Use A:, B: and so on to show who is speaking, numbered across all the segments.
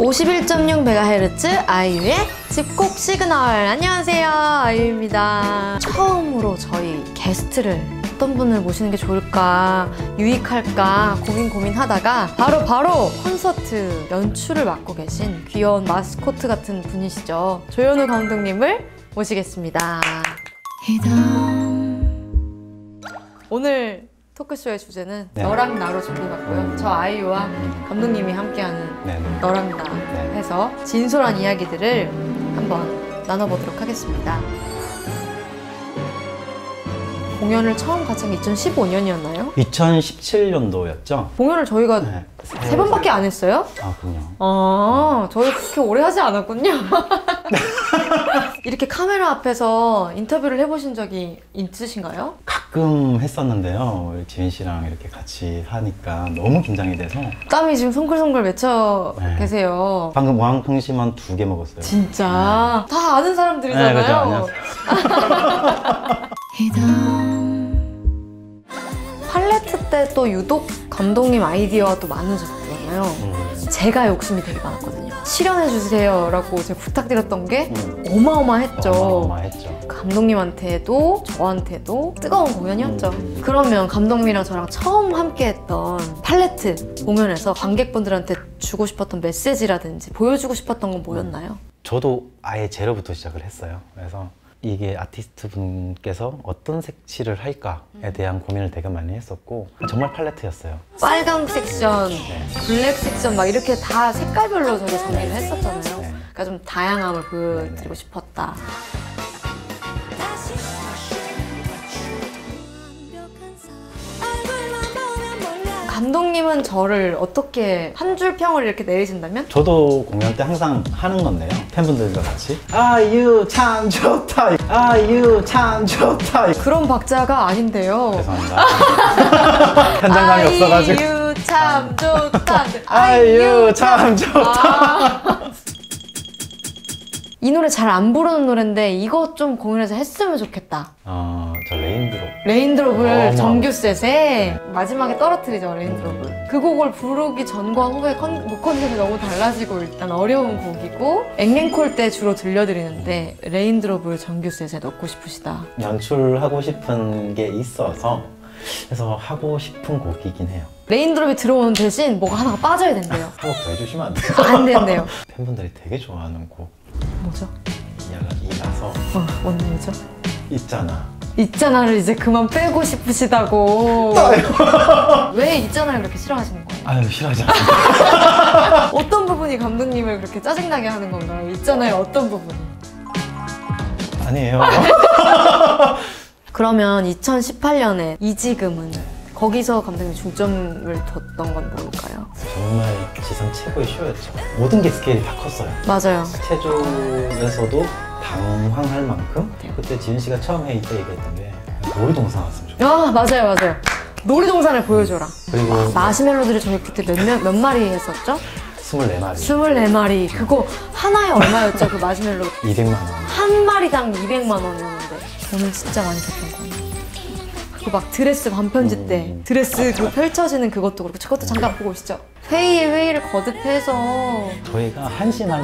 A: 51.6MHz 아이유의 집콕 시그널. 안녕하세요, 아이유입니다. 처음으로 저희 게스트를 어떤 분을 모시는 게 좋을까, 유익할까 고민하다가 바로 콘서트 연출을 맡고 계신 귀여운 마스코트 같은 분이시죠. 조현우 감독님을 모시겠습니다. 오늘 토크쇼의 주제는 너랑 나로 준비해봤고요. 저 아이유와 감독님이 함께하는 너랑 나 해서 진솔한 이야기들을 한번 나눠보도록 하겠습니다. 공연을 처음 같이 한 게 2015년이었나요?
B: 2017년도였죠?
A: 공연을 저희가 세 번밖에 안 했어요?
B: 아, 그럼요.
A: 아, 저희 그렇게 오래 하지 않았군요. 이렇게 카메라 앞에서 인터뷰를 해보신 적이 있으신가요?
B: 가끔 했었는데요. 지민 씨랑 이렇게 같이 하니까 너무 긴장이 돼서
A: 땀이 지금 송글송글 맺혀 계세요.
B: 방금 왕풍심한 2개 먹었어요.
A: 진짜? 다 아는 사람들이잖아요.
B: 네, 그죠.
A: 팔레트 때 또 유독 감독님 아이디어가 또 많으셨잖아요. 제가 욕심이 되게 많았거든요. 실현해주세요 라고 제가 부탁드렸던 게 어마어마했죠.
B: 어마어마했죠.
A: 감독님한테도 저한테도 뜨거운 공연이었죠. 그러면 감독님이랑 저랑 처음 함께했던 팔레트 공연에서 관객분들한테 주고 싶었던 메시지라든지 보여주고 싶었던 건 뭐였나요?
B: 저도 아예 제로부터 시작을 했어요. 그래서 이게 아티스트 분께서 어떤 색칠을 할까에 대한 고민을 되게 많이 했었고 정말 팔레트였어요.
A: 빨강 섹션, 블랙 섹션 막 이렇게 다 색깔별로 저희가 정리를 했었잖아요. 그러니까 좀 다양함을 보여드리고 싶었다. 감독님은 저를 어떻게 한 줄 평을 이렇게 내리신다면?
B: 저도 공연 때 항상 하는 건데요. 팬분들과 같이 아이유 참 좋다, 아이유 참 좋다.
A: 그런 박자가 아닌데요.
B: 죄송합니다. 현장감이 없어가지고.
A: 아이유 참 좋다.
B: 아이유 참 좋다.
A: 이 노래 잘 안 부르는 노래인데 이거 좀 공연에서 했으면 좋겠다.
B: 저 레인드롭.
A: 레인드롭을 정규 셋에 마지막에 떨어뜨리죠, 레인드롭을. 그 곡을 부르기 전과 후의 목 컨디션이 너무 달라지고 일단 어려운 곡이고 앵앵콜 때 주로 들려드리는데 레인드롭을 정규 셋에 넣고 싶으시다.
B: 연출하고 싶은 게 있어서 그래서 하고 싶은 곡이긴 해요.
A: 레인드롭이 들어오는 대신 뭐가 하나가 빠져야 된대요.
B: 한 곡 더 해주시면 안 돼요?
A: 안 된대요.
B: 팬분들이 되게 좋아하는 곡.
A: 뭐죠?
B: 이라서
A: 뭔 노래죠?
B: 있잖아를
A: 이제 그만 빼고 싶으시다고. 왜 있잖아를 그렇게 싫어하시는 거예요?
B: 아유, 싫어하지 않습니다.
A: 어떤 부분이 감독님을 그렇게 짜증나게 하는 건가요? 있잖아요, 어떤 부분이?
B: 아니에요.
A: 그러면 2018년에 이지금은 거기서 감독님 중점을 뒀던 건 뭘까요?
B: 정말 지상 최고의 쇼였죠. 모든 게 스케일이 다 컸어요.
A: 맞아요.
B: 스케줄에서도 당황할 만큼 그때 지은 씨가 처음 회의 때 얘기했던 게 놀이동산 왔으면 좋겠다.
A: 아, 맞아요. 놀이동산을 보여줘라.
B: 그리고
A: 마시멜로들이 저희 그때 몇 마리 했었죠?
B: 24마리.
A: 24마리. 그거 하나에 얼마였죠, 그 마시멜로?
B: 200만 원.
A: 한 마리당 200만 원이었는데 저는 진짜 많이 샀던 거예요. 그 막 드레스 반편지 때 드레스 그 펼쳐지는 그것도 그렇고 저것도 잠깐 보고 오시죠. 회의를 거듭해서
B: 저희가 한신 다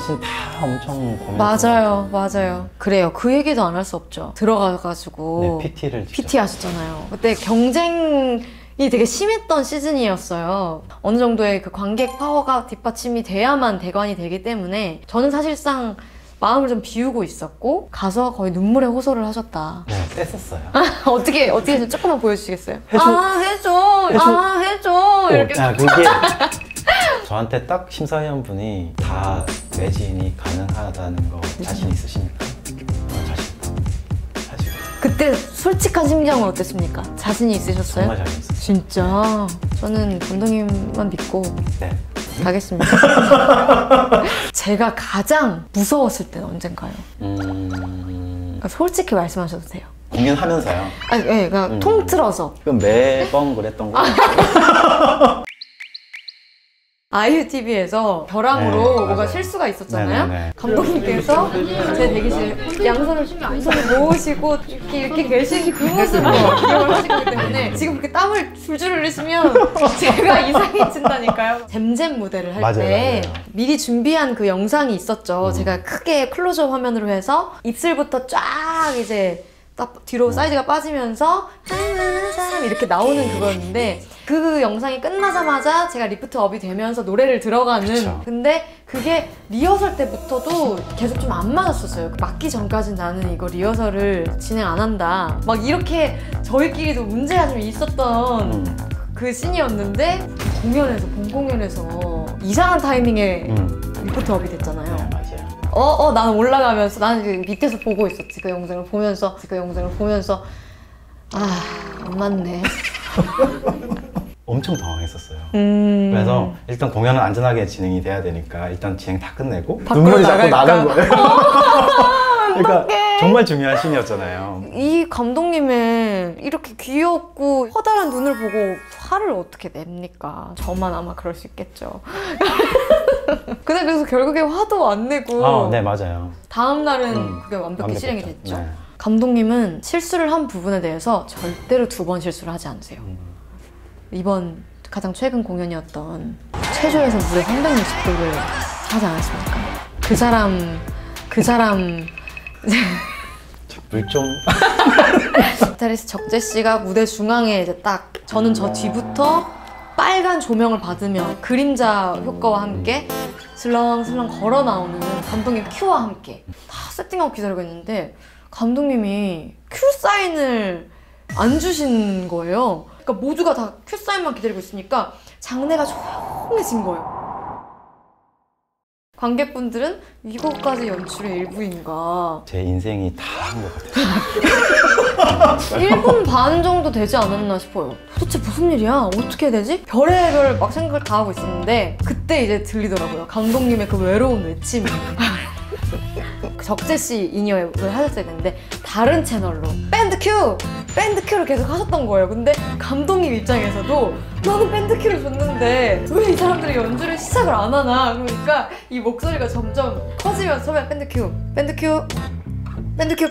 B: 엄청 고민했어요.
A: 맞아요. 그래요. 그 얘기도 안 할 수 없죠. 들어가가지고 PT 하셨잖아요. 그때 경쟁이 되게 심했던 시즌이었어요. 어느 정도의 그 관객 파워가 뒷받침이 돼야만 대관이 되기 때문에 저는 사실상 마음을 좀 비우고 있었고 가서 거의 눈물의 호소를 하셨다.
B: 네, 뗐었어요.
A: 어떻게 좀 조금만 보여주시겠어요?
B: 해줘.
A: 해줘. 이렇게.
B: 그게 저한테 딱 심사위원분이 다 매진이 가능하다는 거 자신 있으십니까? 자신 있다.
A: 그때 솔직한 심정은 어땠습니까? 자신이 있으셨어요?
B: 정말 자신 있었어요.
A: 진짜? 저는 감독님만 믿고 가겠습니다. 제가 가장 무서웠을 때는 언젠가요? 그러니까 솔직히 말씀하셔도 돼요.
B: 공연하면서요?
A: 아니, 네, 그냥 통틀어서.
B: 그럼 매번 그랬던 거 같아요.
A: 아이유TV에서 벼랑으로
B: 네,
A: 뭐가
B: 맞아요.
A: 실수가 있었잖아요.
B: 네네네.
A: 감독님께서 제 대기실 양손을 모으시고 이렇게 계신 그 모습을 기억을 하시기 때문에 지금 그렇게 땀을 줄줄 흘리시면 제가 이상해진다니까요. 잼잼 무대를 할 때
B: 맞아요.
A: 미리 준비한 그 영상이 있었죠. 제가 크게 클로즈업 화면으로 해서 입술부터 쫙 이제 딱 뒤로 사이즈가 빠지면서 사람 이렇게 나오는 그거였는데 그 영상이 끝나자마자 제가 리프트 업이 되면서 노래를 들어가는
B: 그쵸.
A: 근데 그게 리허설 때부터도 계속 좀 안 맞았었어요. 맞기 전까지 나는 이거 리허설을 진행 안 한다 막 이렇게 저희끼리도 문제가 좀 있었던 그 씬이었는데 공연에서 본 공연에서 이상한 타이밍에 리프트 업이 됐잖아요.
B: 네, 맞아요.
A: 나는 올라가면서 나는 그 밑에서 보고 있었지. 그 영상을 보면서 안 맞네.
B: 엄청 당황했었어요. 그래서 일단 공연은 안전하게 진행이 돼야 되니까 일단 진행 다 끝내고 눈물이 자꾸 나는 거예요. 그러니까 정말 중요한 씬이었잖아요.
A: 이 감독님의 이렇게 귀엽고 커다란 눈을 보고 화를 어떻게 냅니까? 저만 아마 그럴 수 있겠죠. 근데 그래서 결국에 화도 안 내고
B: 네, 맞아요.
A: 다음 날은 그게 완벽히 실행이
B: 완벽했죠.
A: 됐죠.
B: 네.
A: 감독님은 실수를 한 부분에 대해서 절대로 2번 실수를 하지 않으세요. 이번 가장 최근 공연이었던 체조에서 무려 360도를 하지 않았습니까? 그 사람
B: 물 좀.
A: 기타리스트 적재 씨가 무대 중앙에 이제 딱 저는 저 뒤부터 빨간 조명을 받으며 그림자 효과와 함께 슬렁슬렁 걸어 나오는 감독님 큐와 함께 다 세팅하고 기다리고 있는데 감독님이 큐 사인을 안 주신 거예요. 그러니까 모두가 다 큐 사인만 기다리고 있으니까 장내가 조용해진 거예요. 관객분들은 이것까지 연출의 일부인가.
B: 제 인생이 다 한 것 같아요.
A: 1분 반 정도 되지 않았나 싶어요. 도대체 무슨 일이야? 어떻게 해야 되지? 별의별 막 생각을 다 하고 있었는데 그때 이제 들리더라고요. 감독님의 그 외로운 외침이. 적재 씨 인이어를 하셨어야 되는데 다른 채널로 밴드 큐를 계속 하셨던 거예요. 근데 감독님 입장에서도 나는 밴드 큐를 줬는데 왜 이 사람들이 연주를 시작을 안 하나. 그러니까 이 목소리가 점점 커지면서 처음에 밴드 큐 막 이렇게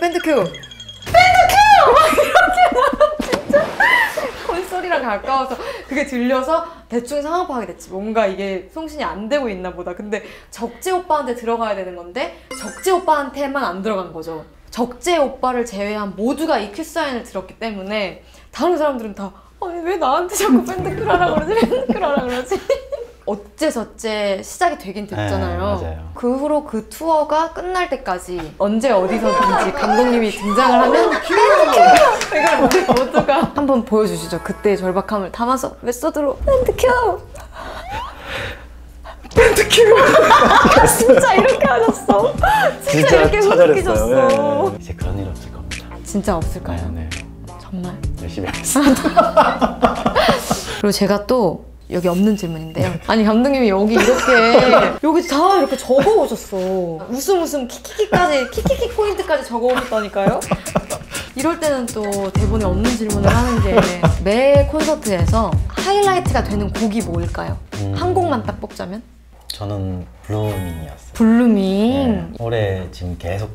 A: 진짜 콘소리랑 가까워서 그게 들려서 대충 상황 파악이 됐지. 뭔가 이게 송신이 안 되고 있나 보다. 근데 적재 오빠한테 들어가야 되는 건데 적재 오빠한테만 안 들어간 거죠. 적재 오빠를 제외한 모두가 이 큐사인을 들었기 때문에 다른 사람들은 다 아니 왜 나한테 자꾸 밴드큐를 하라 그러지? 어째저째 시작이 되긴 됐잖아요.
B: 네, 맞아요.
A: 그 후로 그 투어가 끝날 때까지 언제 어디서든지 감독님이 등장을 하면 이걸 모두가 한번 보여주시죠. 그때의 절박함을 담아서 메소드로 밴드큐 진짜 이렇게 하셨어. 진짜 이렇게 웃기셨어.
B: 네. 이제 그런 일 없을 겁니다.
A: 진짜 없을까요?
B: 네.
A: 정말
B: 열심히 하겠습니다.
A: 그리고 제가 또 여기 없는 질문인데요. 아니 감독님이 여기 다 이렇게 적어 오셨어. 웃음 키키키 포인트까지 적어 오셨다니까요. 이럴 때는 또 대본에 없는 질문을 하는 게 매 콘서트에서 하이라이트가 되는 곡이 뭘까요? 한 곡만 딱 뽑자면?
B: 저는 블루밍이었어요.
A: 블루밍.
B: 네. 올해 지금 계속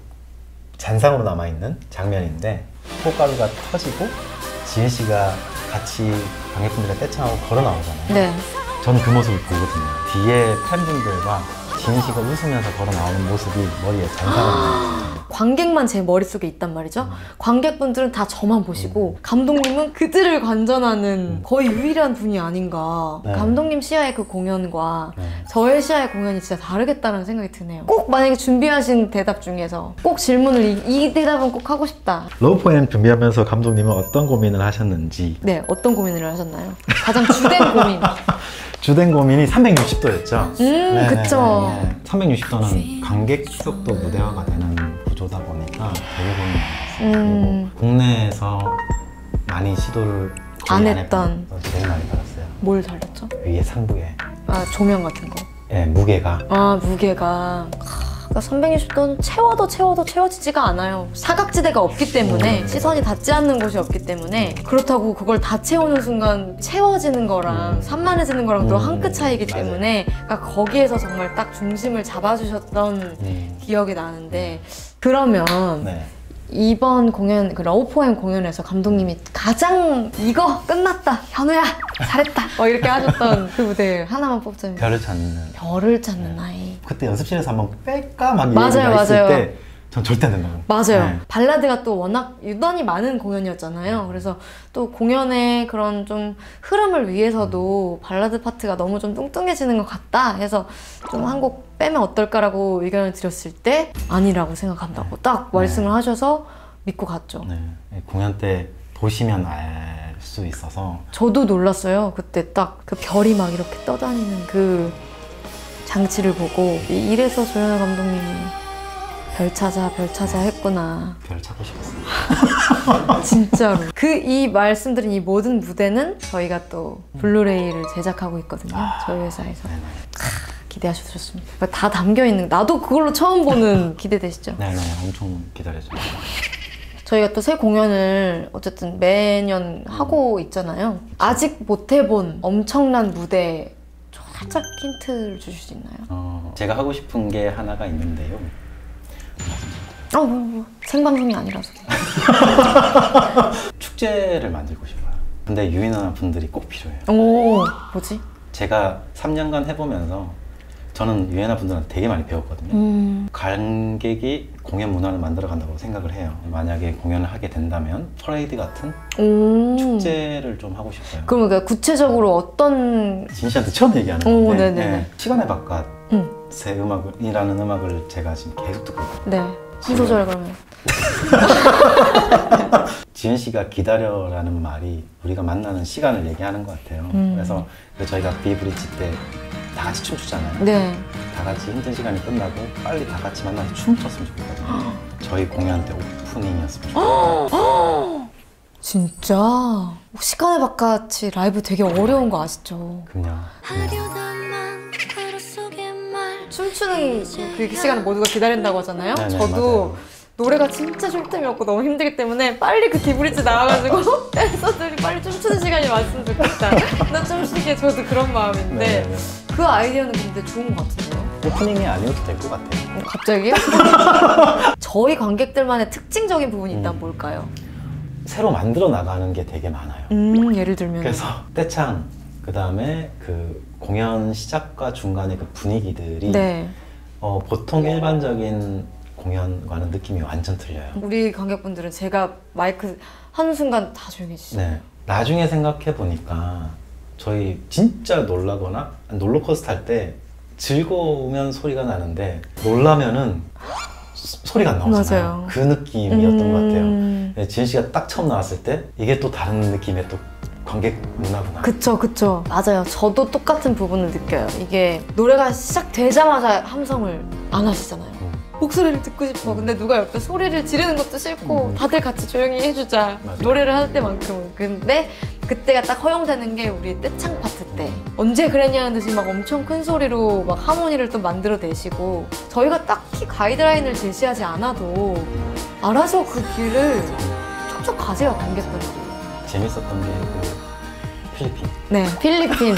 B: 잔상으로 남아있는 장면인데 꽃가루가 터지고 지은 씨가 같이 관객분들의 떼창하고 걸어 나오잖아요.
A: 네.
B: 저는 그 모습을 보거든요. 뒤에 팬분들과 지은 씨가 웃으면서 걸어 나오는 모습이 머리에 잔상으로 남아있어요.
A: 관객만 제 머릿속에 있단 말이죠. 관객분들은 다 저만 보시고 감독님은 그들을 관전하는 거의 유일한 분이 아닌가.
B: 네.
A: 감독님 시야의 그 공연과
B: 네.
A: 저의 시야의 공연이 진짜 다르겠다는 생각이 드네요. 꼭 만약에 준비하신 대답 중에서 꼭 질문을 이 대답은 꼭 하고 싶다.
B: 러브포엠 준비하면서 감독님은 어떤 고민을 하셨는지.
A: 네, 어떤 고민을 하셨나요? 가장 주된 고민.
B: 주된 고민이 360도였죠.
A: 그쵸.
B: 360도는 관객석도 무대화가 되는 구조다 보니까 되게 고민이 많았어요. 그리고 국내에서 많이 시도를
A: 안 했던.
B: 제일 많이 받았어요.
A: 뭘 달렸죠?
B: 위에 상부에.
A: 아, 조명 같은 거.
B: 네, 무게가.
A: 아, 무게가. 그러니까 360도는 채워도 채워지지가 않아요. 사각지대가 없기 때문에 시선이 닿지 않는 곳이 없기 때문에 그렇다고 그걸 다 채우는 순간 채워지는 거랑 산만해지는 거랑 또 한 끗 차이기 때문에 그러니까 거기에서 정말 딱 중심을 잡아주셨던 기억이 나는데 그러면
B: 네.
A: 이번 공연, 그 러브포엠 공연에서 감독님이 가장 이거 끝났다, 현우야 잘했다 이렇게 하셨던 그 무대 하나만 뽑자면
B: 별을 찾는
A: 아이.
B: 그때 연습실에서 한번 뺄까 막
A: 맞아요.
B: 했을 때 전 절대 안 된다고.
A: 맞아요.
B: 네.
A: 발라드가 또 워낙 유난히 많은 공연이었잖아요. 그래서 또 공연의 그런 좀 흐름을 위해서도 발라드 파트가 너무 좀 뚱뚱해지는 것 같다 해서 좀 한 곡 빼면 어떨까라고 의견을 드렸을 때 아니라고 생각한다고 딱 말씀을 하셔서 믿고 갔죠.
B: 네. 공연 때 보시면 알 수 있어서
A: 저도 놀랐어요. 그때 딱 그 별이 막 이렇게 떠다니는 그 장치를 보고 이래서 조연아 감독님이 별 찾아 했구나.
B: 별 찾고 싶었어요.
A: 진짜로. 이 말씀드린 이 모든 무대는 저희가 또 블루레이를 제작하고 있거든요. 저희 회사에서. 기대하셔도 좋습니다. 다 담겨있는, 나도 그걸로 처음 보는 기대되시죠?
B: 네네, 엄청 기다려져요.
A: 저희가 또 새 공연을 어쨌든 매년 하고 있잖아요. 아직 못 해본 엄청난 무대 살짝 힌트를 주실 수 있나요?
B: 제가 하고 싶은 게 하나가 있는데요.
A: 생방송이 아니라서.
B: 축제를 만들고 싶어요. 근데 유인하는 분들이 꼭 필요해요.
A: 오, 뭐지?
B: 제가 3년간 해보면서 저는 유엔아 분들한테 되게 많이 배웠거든요. 관객이 공연 문화를 만들어 간다고 생각을 해요. 만약에 공연을 하게 된다면 퍼레이드 같은 축제를 좀 하고 싶어요.
A: 그러면 구체적으로 어떤...
B: 진 씨한테 처음 얘기하는 건데
A: 네네네.
B: 시간의 바깥 새 음악이라는 음악을 제가 지금 계속 듣고 있거든요.
A: 네, 한 소절 그러면.
B: 지은 씨가 기다려라는 말이 우리가 만나는 시간을 얘기하는 것 같아요. 그래서 저희가 비브리지 때 다 같이 춤추잖아요.
A: 네.
B: 다 같이 힘든 시간이 끝나고 빨리 다 같이 만나서 춤췄으면 좋겠거든요. 저희 공연 때 오프닝이었으면 좋겠어요.
A: 진짜? 시간의 바깥이 라이브 되게 어려운 거 아시죠?
B: 그럼요.
A: 춤추는 그 시간을 모두가 기다린다고 하잖아요.
B: 네네,
A: 저도
B: 맞아요.
A: 노래가 진짜 쉴 틈이 없고 너무 힘들기 때문에 빨리 그 기브리지 나와가지고 댄서들이 빨리 춤추는 시간이 왔으면 좋겠다. 나 춤추게 저도 그런 마음인데
B: 네네.
A: 그 아이디어는 근데 좋은 것 같은데요?
B: 오프닝이 아니어도 될 것 같아요.
A: 갑자기요? 저희 관객들만의 특징적인 부분이 있다면 뭘까요?
B: 새로 만들어 나가는 게 되게 많아요.
A: 예를 들면
B: 그래서 떼창, 그 다음에 그 공연 시작과 중간의 그 분위기들이
A: 네.
B: 보통 일반적인 공연과는 느낌이 완전 틀려요.
A: 우리 관객분들은 제가 마이크 하는 순간 다 조용해지시죠?
B: 네. 나중에 생각해 보니까 저희 진짜 놀라거나 롤러코스터 탈 때 즐거우면 소리가 나는데 놀라면은 소리가 안 나오잖아요.
A: 맞아요.
B: 그 느낌이었던 것 같아요. 지은 씨가 딱 처음 나왔을 때 이게 또 다른 느낌의 또 관객 문화구나.
A: 그쵸. 맞아요. 저도 똑같은 부분을 느껴요. 이게 노래가 시작되자마자 함성을 안 하시잖아요. 목소리를 듣고 싶어. 근데 누가 옆에 소리를 지르는 것도 싫고 다들 같이 조용히 해주자.
B: 맞아.
A: 노래를 할 때만큼은. 근데 그때가 딱 허용되는 게 우리 떼창 파트 때 언제 그랬냐는 듯이 막 엄청 큰 소리로 막 하모니를 또 만들어내시고 저희가 딱히 가이드라인을 제시하지 않아도 알아서 그 길을 촉촉 가세요, 관객분들이.
B: 재밌었던 게 그 필리핀.
A: 네, 필리핀.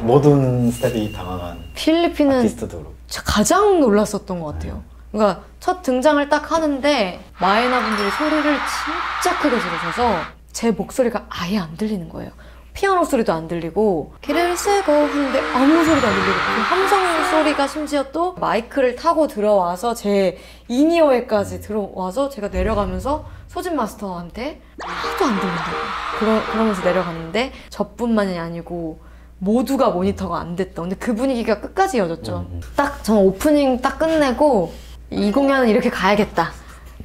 B: 모든 스텝이 당황한
A: 필리핀은
B: 아티스트도 그렇고.
A: 가장 놀랐었던 것 같아요. 그러니까 첫 등장을 딱 하는데 마이나 분들이 소리를 진짜 크게 지르셔서 제 목소리가 아예 안 들리는 거예요. 피아노 소리도 안 들리고 길을 쓰고 하는데 아무 소리도 안 들리고 그 함성 소리가 심지어 또 마이크를 타고 들어와서 제 인이어에까지 들어와서 제가 내려가면서 소진 마스터한테 하나도 안 들린다고 그러면서 내려갔는데 저뿐만이 아니고 모두가 모니터가 안 됐던. 근데 그 분위기가 끝까지 이어졌죠. 딱 저는 오프닝 딱 끝내고 이 공연은 이렇게 가야겠다.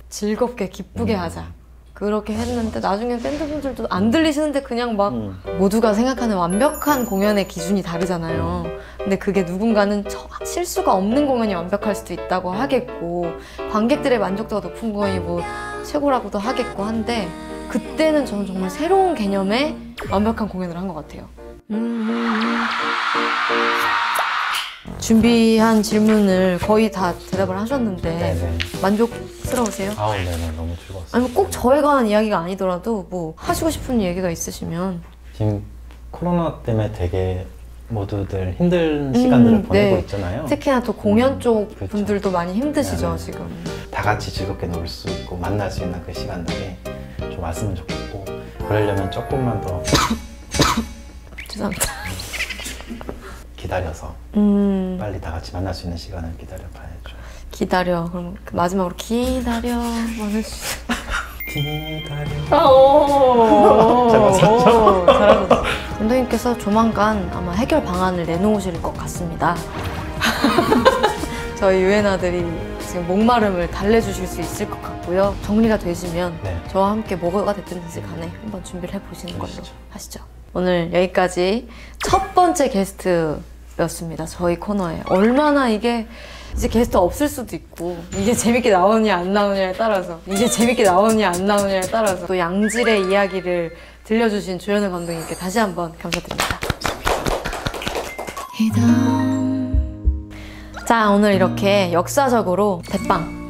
A: 즐겁게 기쁘게 하자. 그렇게 했는데 나중에 밴드분들도 안 들리시는데 그냥 막 모두가 생각하는 완벽한 공연의 기준이 다르잖아요. 근데 그게 누군가는 실수가 없는 공연이 완벽할 수도 있다고 하겠고 관객들의 만족도가 높은 공연이 뭐 최고라고도 하겠고 한데 그때는 저는 정말 새로운 개념의 완벽한 공연을 한 것 같아요. 준비한 질문을 거의 다 대답을 하셨는데
B: 네네.
A: 만족스러우세요?
B: 아우, 네네. 너무 즐거웠어요.
A: 아니면 꼭 저에 관한 이야기가 아니더라도 뭐 하시고 싶은 얘기가 있으시면.
B: 지금 코로나 때문에 되게 모두들 힘든 시간들을 보내고
A: 네.
B: 있잖아요.
A: 특히나 또 공연 쪽
B: 그렇죠.
A: 분들도 많이 힘드시죠,
B: 네네.
A: 지금.
B: 다 같이 즐겁게 놀 수 있고 만날 수 있는 그 시간들이 좀 왔으면 좋겠고, 그러려면 조금만 더
A: 죄송합니다.
B: 기다려서 빨리 다 같이 만날 수 있는 시간을 기다려봐야죠.
A: 기다려. 그럼 그 마지막으로 기다려. 해주세요.
B: 기다려.
A: 오,
B: 잘하셨죠?
A: 잘하셨어. 감독님께서 조만간 아마 해결 방안을 내놓으실 것 같습니다. 저희 유엔아들이 지금 목마름을 달래주실 수 있을 것 같고요. 정리가 되시면
B: 네.
A: 저와 함께 뭐가 됐든지 간에 한번 준비를 해보시는 걸로
B: 그러시죠.
A: 하시죠. 오늘 여기까지 첫 번째 게스트였습니다. 저희 코너에. 얼마나 이게 이제 게스트 없을 수도 있고, 이게 재밌게 나오느냐 안 나오느냐에 따라서, 이게 재밌게 나오느냐 안 나오느냐에 따라서 또 양질의 이야기를 들려주신 조현우 감독님께 다시 한번 감사드립니다. 자, 오늘 이렇게 역사적으로 대빵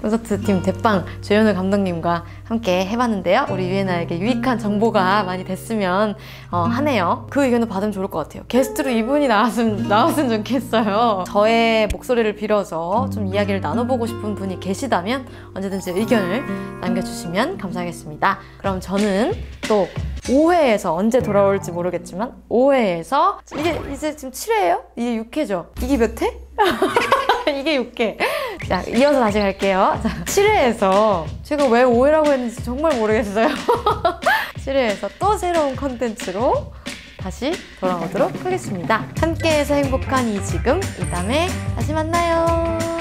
A: 콘서트 팀 대빵 조현우 감독님과 함께 해봤는데요. 우리 유엔아에게 유익한 정보가 많이 됐으면 하네요. 그 의견을 받으면 좋을 것 같아요. 게스트로 이분이 나왔으면 좋겠어요. 저의 목소리를 빌어서 좀 이야기를 나눠보고 싶은 분이 계시다면 언제든지 의견을 남겨주시면 감사하겠습니다. 그럼 저는 또 5회에서 언제 돌아올지 모르겠지만 5회에서 이게 이제 지금 7회예요? 이게 6회죠? 이게 몇 회? 이게 6회. 자, 이어서 다시 갈게요. 자, 7회에서 제가 왜 5회라고 했는지 정말 모르겠어요. 7회에서 또 새로운 컨텐츠로 다시 돌아오도록 하겠습니다. 함께해서 행복한 이 지금, 이 다음에 다시 만나요.